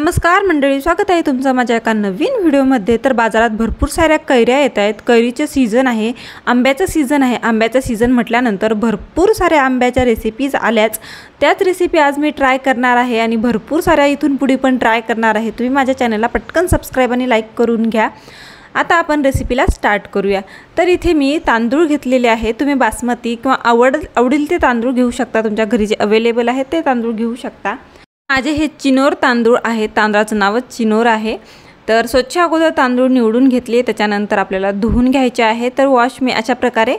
नमस्कार मंडळी, स्वागत आहे तुमचं माझ्या एका नवीन व्हिडिओमध्ये। तर बाजारात भरपूर साऱ्या कैऱ्या येत आहेत। कैरीचे सीजन आहे, आंब्याचं सीजन आहे। आंब्याचं सीजन म्हटल्यानंतर भरपूर साऱ्या आंब्याच्या रेसिपीज आल्याच। त्याच रेसिपी आज मी ट्राय करणार आहे आणि भरपूर साऱ्या इथून पुढे पण ट्राय करणार आहे। तुम्ही माझ्या चॅनलला पटकन सबस्क्राइब आणि लाईक करून घ्या। आता आपण रेसिपीला स्टार्ट करूया। तर इथे मी तांदूळ घेतलेले आहे। तुम्ही बासमती किंवा आवडील ते तांदूळ घेऊ शकता, तुमच्या घरी जे अवेलेबल आहे ते तांदूळ घेऊ शकता। माझे हे चिनोर तांदूळ आहे, तांदळाचं नावच चिनोर आहे। तर स्वच्छ अगोदर तांदूळ निवडून घेतले, त्याच्यानंतर आपल्याला धुवून घ्यायचे आहे। तर वॉश मी अशा प्रकारे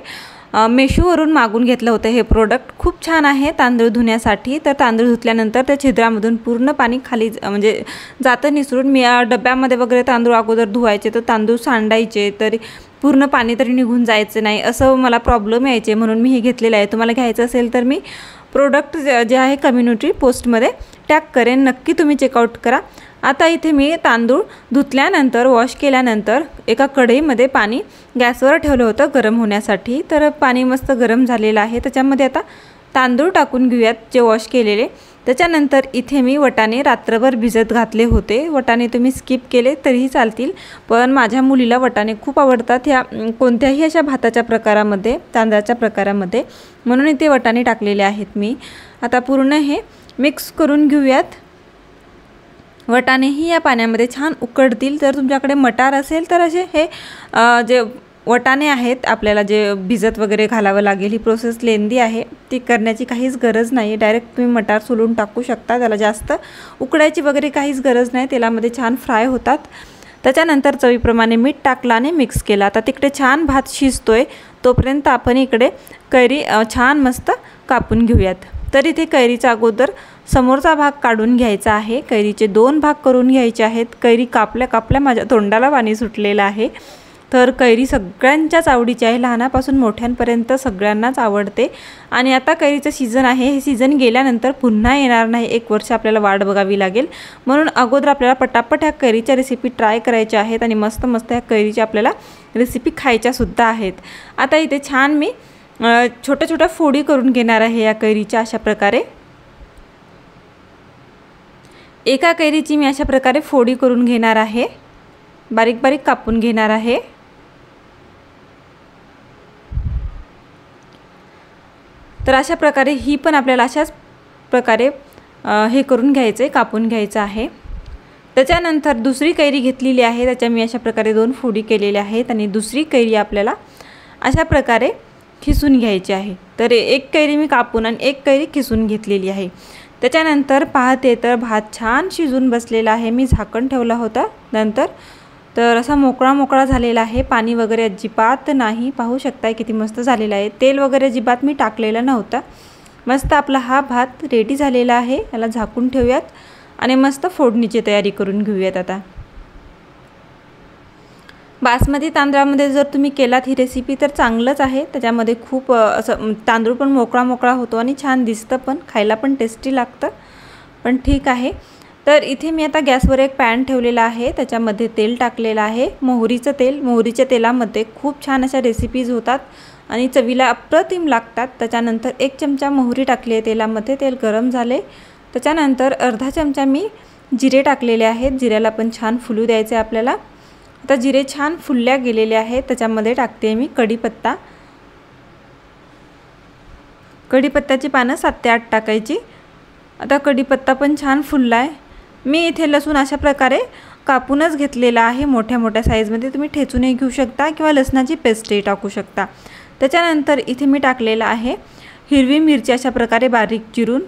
मेशोवरून मागून घेतलं होतं। हे प्रोडक्ट खूप छान आहे तांदूळ धुण्यासाठी। तर तांदूळ धुतल्यानंतर त्या छिद्रामधून पूर्ण पाणी खाली म्हणजे जातं निसरून मी डब्यामध्ये वगैरे तांदूळ अगोदर धुवायचे, तर तांदूळ सांडायचे, तर पूर्ण पाणी तरी निघून जायचं नाही असं मला प्रॉब्लेम यायचे, म्हणून मी हे घेतलेलं आहे। तुम्हाला घ्यायचं असेल तर मी प्रोडक्ट जे आहे कम्युनिटी पोस्टमध्ये टॅग करेन, नक्की तुम्ही चेकआउट करा। आता इथे मी तांदूळ धुतल्यानंतर वॉश केल्यानंतर एका कढईमध्ये पाणी गॅसवर ठेवलं होतं गरम होण्यासाठी। तर पाणी मस्त गरम झालेलं आहे, त्याच्यामध्ये आता तांदूळ टाकून घेऊयात जे वॉश केलेले। त्याच्यानंतर इथे मी वटाणे रात्रभर भिजत घातले होते। वटाणे तुम्ही स्किप केले तरीही चालतील, पण माझ्या मुलीला वटाणे खूप आवडतात ह्या कोणत्याही अशा भाताच्या प्रकारामध्ये, तांदळाच्या प्रकारामध्ये, म्हणून इथे वटाणे टाकलेले आहेत मी। आता पूर्ण हे मिक्स करून घेऊयात। वटाणेही या पाण्यामध्ये छान उकडतील। जर तुमच्याकडे मटार असेल तर असे हे जे वटाणे आहेत आपल्याला जे भिजत वगैरे घालावं लागेल, ही प्रोसेस लेंदी आहे, ती करण्याची काहीच गरज नाही। डायरेक्ट तुम्ही मटार सोलून टाकू शकता, त्याला जास्त उकडायची वगैरे काहीच गरज नाही, तेलामध्ये छान फ्राय होतात। त्याच्यानंतर चवीप्रमाणे मीठ टाकलं आणि मिक्स केला। आता तिकडे छान भात शिजतोय, तोपर्यंत आपण इकडे कैरी छान मस्त कापून घेऊयात। तर इथे कैरीचा अगोदर समोरचा भाग काढून घ्यायचा आहे। कैरीचे 2 भाग करून घ्यायचे आहेत। कैरी कापल्या माझ्या तोंडाला पाणी सुटलेलं आहे। तर कैरी सगळ्यांच्याच आवडीची आहे, लहानापासून मोठ्यांपर्यंत सगळ्यांनाच आवडते। आणि आता कैरीचं सीजन आहे, हे सीजन गेल्यानंतर पुन्हा येणार नाही, 1 वर्ष आपल्याला वाट बघावी लागेल। म्हणून अगोदर आपल्याला पटापट ह्या कैरीच्या रेसिपी ट्राय करायच्या आहेत आणि मस्त मस्त ह्या कैरीच्या आपल्याला रेसिपी खायच्या सुद्धा आहेत। आता इथे छान मी छोट्या छोट्या फोडी करून घेणार आहे या कैरीच्या। अशा प्रकारे एका कैरीची मी अशा प्रकारे फोडी करून घेणार आहे, बारीक बारीक कापून घेणार आहे। तर अशा प्रकारे ही पण आपल्याला अशाच प्रकारे हे करून घ्यायचे, कापून घ्यायचं आहे। त्याच्यानंतर दुसरी कैरी घेतलेली आहे, त्याच्या मी अशा प्रकारे 2 फोडी केलेल्या आहेत आणि दुसरी कैरी आपल्याला अशा प्रकारे खिसून घ्यायची आहे। तर एक कैरी मी कापून आणि एक कैरी खिसून घेतलेली आहे। त्याच्यानंतर पाहते तर भात छान शिजून बसलेला आहे, मी झाकण ठेवला होता नंतर, तर असा मोकळा मोकळा झालेला आहे, पाणी वगैरे अजिबात नाही। पाहू शकताय किती मस्त झालेला आहे, तेल वगैरे अजिबात मी टाकलेलं नव्हतं। मस्त आपला हा भात रेडी झालेला आहे, याला झाकून ठेवूयात आणि मस्त फोडणीची तयारी करून घेऊयात। आता बासमती तांदळामध्ये जर तुम्ही केलात ही रेसिपी तर चांगलंच आहे, त्याच्यामध्ये खूप असं तांदूळ पण मोकळा मोकळा होतो आणि छान दिसतं, पण खायला पण टेस्टी लागतं, पण ठीक आहे। तर इथे मी आता गॅसवर एक पॅन ठेवलेला आहे, त्याच्यामध्ये तेल टाकलेलं आहे, मोहरीचं तेल। मोहरीच्या तेलामध्ये खूप छान अशा रेसिपीज होतात आणि चवीला अप्रतिम लागतात। त्याच्यानंतर 1 चमचा मोहरी टाकली आहे तेलामध्ये, तेल गरम झाले। त्याच्यानंतर अर्धा चमचा मी जिरे टाकलेले आहेत, जिऱ्याला पण छान फुलू द्यायचे आपल्याला। आता जिरे छान फुलल्या गेलेले आहेत, त्याच्यामध्ये टाकते मी कढीपत्ता। कढीपत्त्याची पानं 7 ते 8 टाकायची। आता कढीपत्ता पण छान फुलला आहे। मी इथे लसूण अशा प्रकारे कापूनच घेतलेला आहे, मोठ्या मोठ्या साईजमध्ये, तुम्ही ठेचूनही घेऊ शकता किंवा लसणाची पेस्टही टाकू शकता। त्याच्यानंतर इथे मी टाकलेला आहे हिरवी मिरची अशा प्रकारे बारीक चिरून।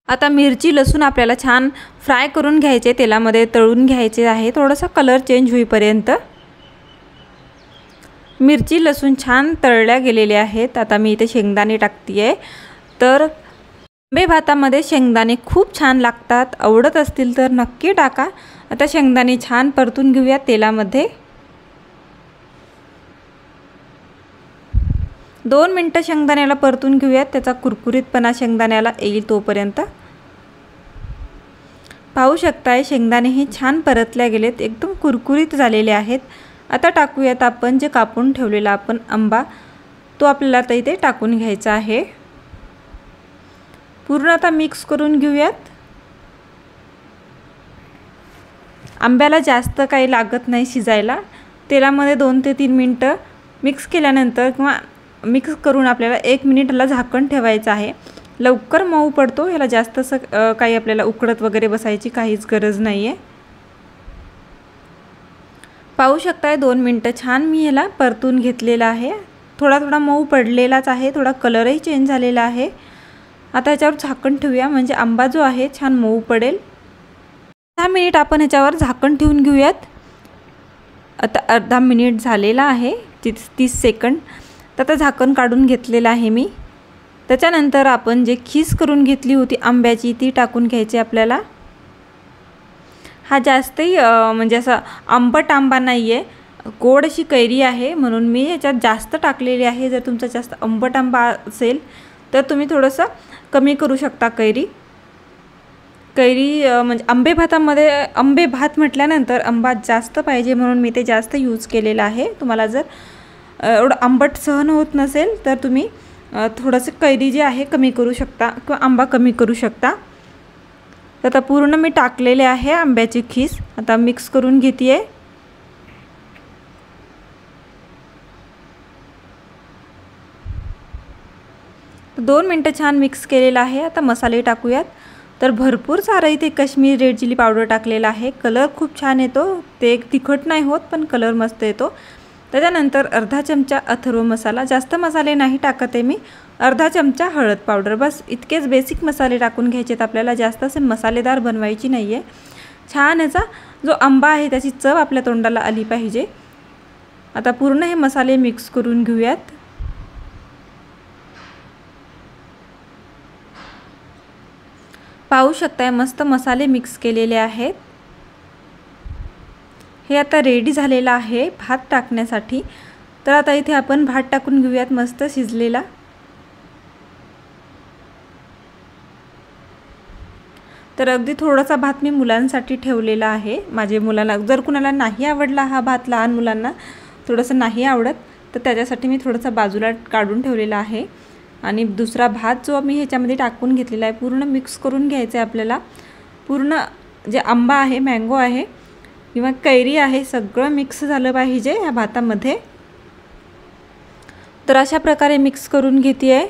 आता मिरची लसूण आपल्याला छान फ्राय करून घ्यायचे, तेलामध्ये तळून घ्यायचे आहे, थोडासा कलर चेंज होईपर्यंत। मिरची लसूण छान तळल्या गेलेले आहेत। आता मी इथे शेंगदाणे टाकते। तर आंबे भातामध्ये शेंगदाणे खूप छान लागतात, आवडत असतील तर नक्की टाका। आता शेंगदाणे छान परतून घेऊया तेलामध्ये। 2 मिनिटं शेंगदाण्याला परतून घेऊयात, त्याचा कुरकुरीतपणा शेंगदाण्याला येईल तोपर्यंत। पाहू शकताय शेंगदाणे हे छान परतल्या गेलेत, एकदम कुरकुरीत झालेले आहेत। आता टाकूयात आपण जे कापून ठेवलेला आपण आंबा, तो आपल्याला आता इथे टाकून घ्यायचा आहे। पूर्ण आता मिक्स करून घेऊयात। आंब्याला जास्त काही लागत नाही शिजायला. तेलामध्ये 2 ते 3 मिनटं मिक्स केल्यानंतर किंवा मिक्स करून आपल्याला 1 मिनिटला झाकण ठेवायचं आहे. लवकर मऊ पडतो. ह्याला जास्त असं काही आपल्याला उकडत वगैरे बसायची काहीच गरज नाही आहे. पाहू शकताय 2 मिनटं छान मी ह्याला परतून घेतलेला आहे. थोडा मऊ पडलेलाच आहे. थोडा कलरही चेंज झालेला आहे. आता ह्याच्यावर झाकण ठेवूया म्हणजे आंबा जो आहे छान मऊ पडेल. 10 मिनिट आपण ह्याच्यावर झाकण ठेवून घेऊयात. आता अर्धा मिनिट झालेला आहे, 30 सेकंद. तर आता झाकण काढून घेतलेलं आहे मी. त्याच्यानंतर आपण जे खीस करून घेतली होती आंब्याची ती टाकून घ्यायची आपल्याला. हा जास्तही म्हणजे असा आंबट आंबा नाही आहे, गोड अशी कैरी आहे म्हणून मी याच्यात जास्त टाकलेली आहे. जर तुमचा जास्त आंबट आंबा असेल तर तुम्ही थोडंसं कमी करू शकता कैरी. म्हणजे आंबे भात म्हटल्यानंतर आंबा जास्त पाहिजे म्हणून मी ते जास्त यूज केलेलं आहे. तुम्हाला जर एवढं आंबट सहन होत नसेल तर तुम्ही थोडंसं कैरी जे आहे कमी करू शकता किंवा आंबा कमी करू शकता. तर आता पूर्ण मी टाकलेले आहे आंब्याची खीस. आता मिक्स करून घेते. 2 मिनटं छान मिक्स केलेलं आहे. आता मसाले टाकूयात. तर भरपूर सारं इथे काश्मीरी रेड चिली पावडर टाकलेला आहे. कलर खूप छान येतो. ते तिखट नाही होत पण कलर मस्त येतो. त्याच्यानंतर अर्धा चमचा अथर्व मसाला, जास्त मसाले नाही टाकत आहे मी. अर्धा चमचा हळद पावडर, बस इतकेच बेसिक मसाले टाकून घ्यायचेत आपल्याला. जास्त असे मसालेदार बनवायची नाही आहे. छान याचा जो आंबा आहे त्याची चव आपल्या तोंडाला आली पाहिजे. आता पूर्ण हे मसाले मिक्स करून घेऊयात. पाहू शकताय मस्त मसाले मिक्स केलेले आहेत. हे आता रेडी झालेलं आहे भात टाकण्यासाठी. तर आता इथे आपण भात टाकून घेऊयात मस्त शिजलेला. तर अगदी थोडासा भात मी मुलांसाठी ठेवलेला आहे. माझे मुलांना जर कुणाला नाही आवडला हा भात, लहान मुलांना थोडंसं नाही आवडत, तर त्याच्यासाठी मी थोडासा बाजूला काढून ठेवलेला आहे. आणि दुसरा भात जो मी ह्याच्यामध्ये टाकून घेतलेला आहे पूर्ण मिक्स करून घ्यायचं आहे आपल्याला. पूर्ण जे आंबा आहे, मँगो आहे किंवा कैरी आहे सगळं मिक्स झालं पाहिजे ह्या भातामध्ये. तर अशा प्रकारे मिक्स करून घेते आहे.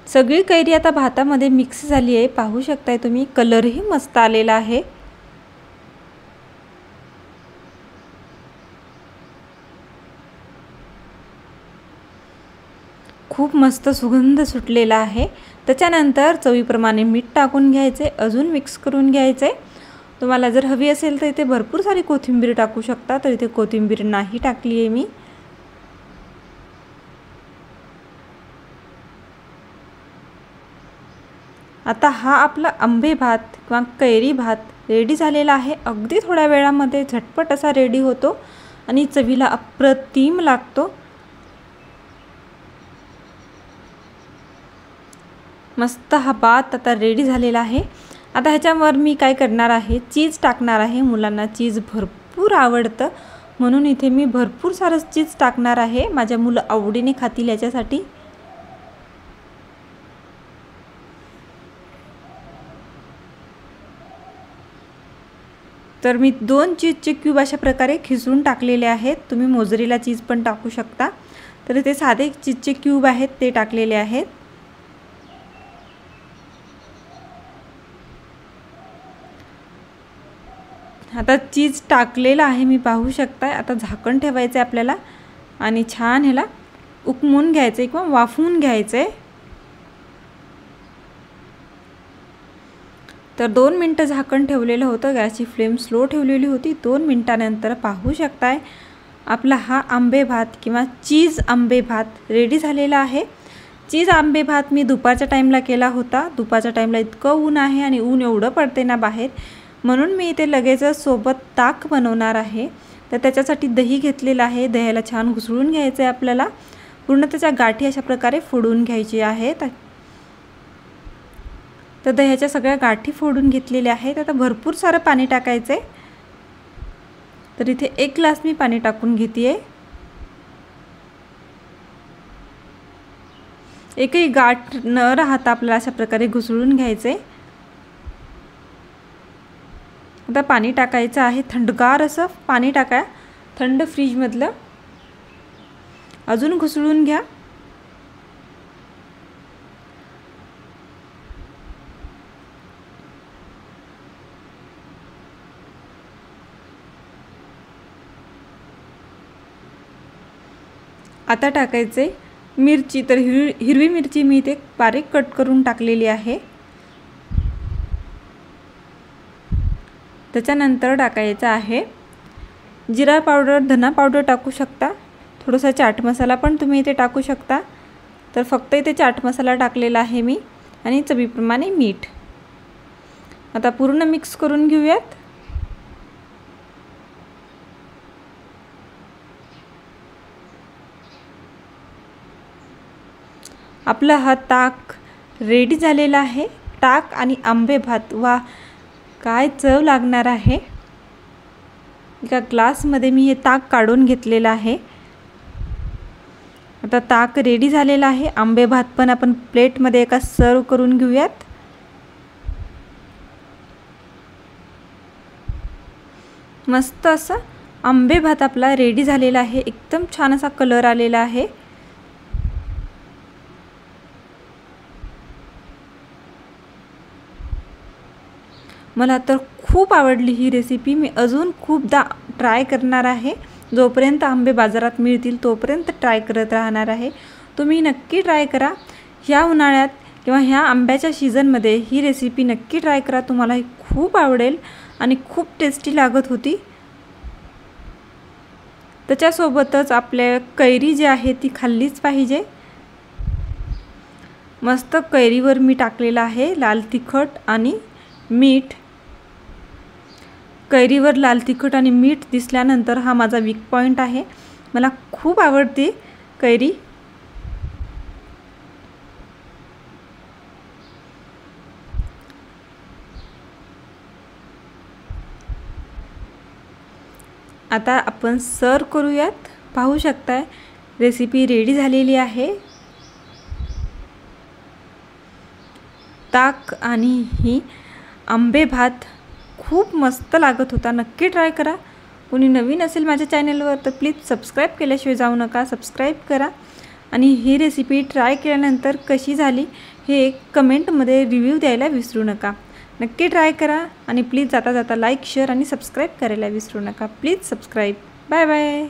सगळी कैरी आता भातामध्ये मिक्स झाली आहे. पाहू शकताय तुम्ही कलरही मस्त आलेला आहे. खूप मस्त सुगंध सुटलेला आहे. त्याच्यानंतर चवीप्रमाणे मीठ टाकून घ्यायचे, अजून मिक्स करून घ्यायचे. तुम्हाला जर हवी असेल तर इथे भरपूर सारी कोथिंबीर टाकू शकता. तर इथे कोथिंबीर नाही टाकली आहे मी. आता हा आपला आंबे भात किंवा कैरी भात रेडी झालेला आहे. अगदी थोड्या वेळामध्ये झटपट असा रेडी होतो आणि चवीला अप्रतिम लागतो. मस्त हा भात आता रेडी झालेला आहे. आता ह्याच्यावर मी काय करणार आहे, चीज टाकणार आहे. मुलांना चीज भरपूर आवडतं म्हणून इथे मी भरपूर सारं चीज टाकणार आहे. माझ्या मुलं आवडीने खातील याच्यासाठी. तर मी 2 चीजचे क्यूब अशा प्रकारे खिसून टाकलेले आहेत. तुम्ही मोझरेला चीज पण टाकू शकता. तर ते साधे चीजचे क्यूब आहेत ते टाकलेले आहेत. आता चीज टाकलेलं आहे मी, पाहू शकताय. आता झाकण ठेवायचं आहे आपल्याला आणि छान ह्याला उकळून घ्यायचं किंवा वाफवून घ्यायचं आहे. तर 2 मिनटं झाकण ठेवलेलं होतं. गॅसची फ्लेम स्लो ठेवलेली होती. 2 मिनटानंतर पाहू शकताय आपला हा आंबे भात किंवा चीज आंबे भात रेडी झालेला आहे. चीज आंबे भात मी दुपारच्या टाईमला केला होता. दुपारच्या टाईमला इतकं ऊन आहे आणि ऊन एवढं पडते ना बाहेर, म्हणून मी इथे लगेच सोबत ताक बनवणार आहे. तर त्याच्यासाठी दही घेतलेलं आहे. दह्याला छान घुसळून घ्यायचं आहे आपल्याला. पूर्ण त्याच्या गाठी अशा प्रकारे फोडून घ्यायची आहेत. तर दह्याच्या सगळ्या गाठी फोडून घेतलेल्या आहेत. आता भरपूर सारं पाणी टाकायचं आहे. तर इथे 1 ग्लास मी पाणी टाकून घेते आहे. एकही गाठ न राहता आपल्याला अशा प्रकारे घुसळून घ्यायचे। आता पाणी टाकायचं आहे, थंडगार असं पाणी टाका, थंड फ्रीजमधलं। अजून घुसळून घ्या। आता टाकायचे मिरची, तर हिरवी मिरची मी इथे बारीक कट करून टाकलेली आहे। त्याच्यानंतर टाकायचा आहे जिरा पावडर, धना पावडर टाकू शकता, थोडासा चाट मसाला पण तुम्ही इथे टाकू शकता। तर फक्त इथे चाट मसाला टाकलेला आहे मी, आणि चवीप्रमाणे मीठ। आता पूर्ण मिक्स करून घेऊयात। आपला हा ताक रेडी झालेला आहे। ताक आणि आंबे भात, वा काय चव लागणार आहे। एका ग्लासमध्ये मी हे ताक काढून घेतलेलं आहे। आता ताक रेडी झालेला आहे। आंबे भात पण आपण प्लेटमध्ये एका सर्व करून घेऊयात। मस्त असं आंबे भात आपला रेडी झालेला आहे। एकदम छान असा कलर आलेला आहे। मला तर खूप आवडली ही रेसिपी। मी अजून खूपदा ट्राय करणार आहे। जोपर्यंत आंबे बाजारात मिळतील तोपर्यंत ट्राय करत राहणार आहे। तुम्ही नक्की ट्राय करा। ह्या उन्हाळ्यात किंवा ह्या आंब्याच्या सीझनमध्ये ही रेसिपी नक्की ट्राय करा। तुम्हाला ही खूप आवडेल आणि खूप टेस्टी लागत होती। त्याच्यासोबतच आपल्या कैरी जी आहे ती खाल्लीच पाहिजे। मस्त कैरीवर मी टाकलेला आहे लाल तिखट आणि मीठ। कैरीवर लाल तिखट आणि मीठ दिसल्यानंतर हा माझा वीक पॉइंट आहे। मला खूप आवडते कैरी। आता आपण सर्व करूयात। पाहू शकताय रेसिपी रेडी झालेली आहे। ताक आणि ही आंबे भात खूप मस्त लागत होता। नक्की ट्राय करा। कोणी नवीन असेल माझ्या चॅनलवर तर प्लीज सबस्क्राईब केल्याशिवाय जाऊ नका, सबस्क्राईब करा। आणि ही रेसिपी ट्राय केल्यानंतर कशी झाली हे कमेंटमध्ये रिव्ह्यू द्यायला विसरू नका। नक्की ट्राय करा आणि प्लीज जाता जाता लाईक, शेअर आणि सबस्क्राईब करायला विसरू नका। Please subscribe. Bye bye.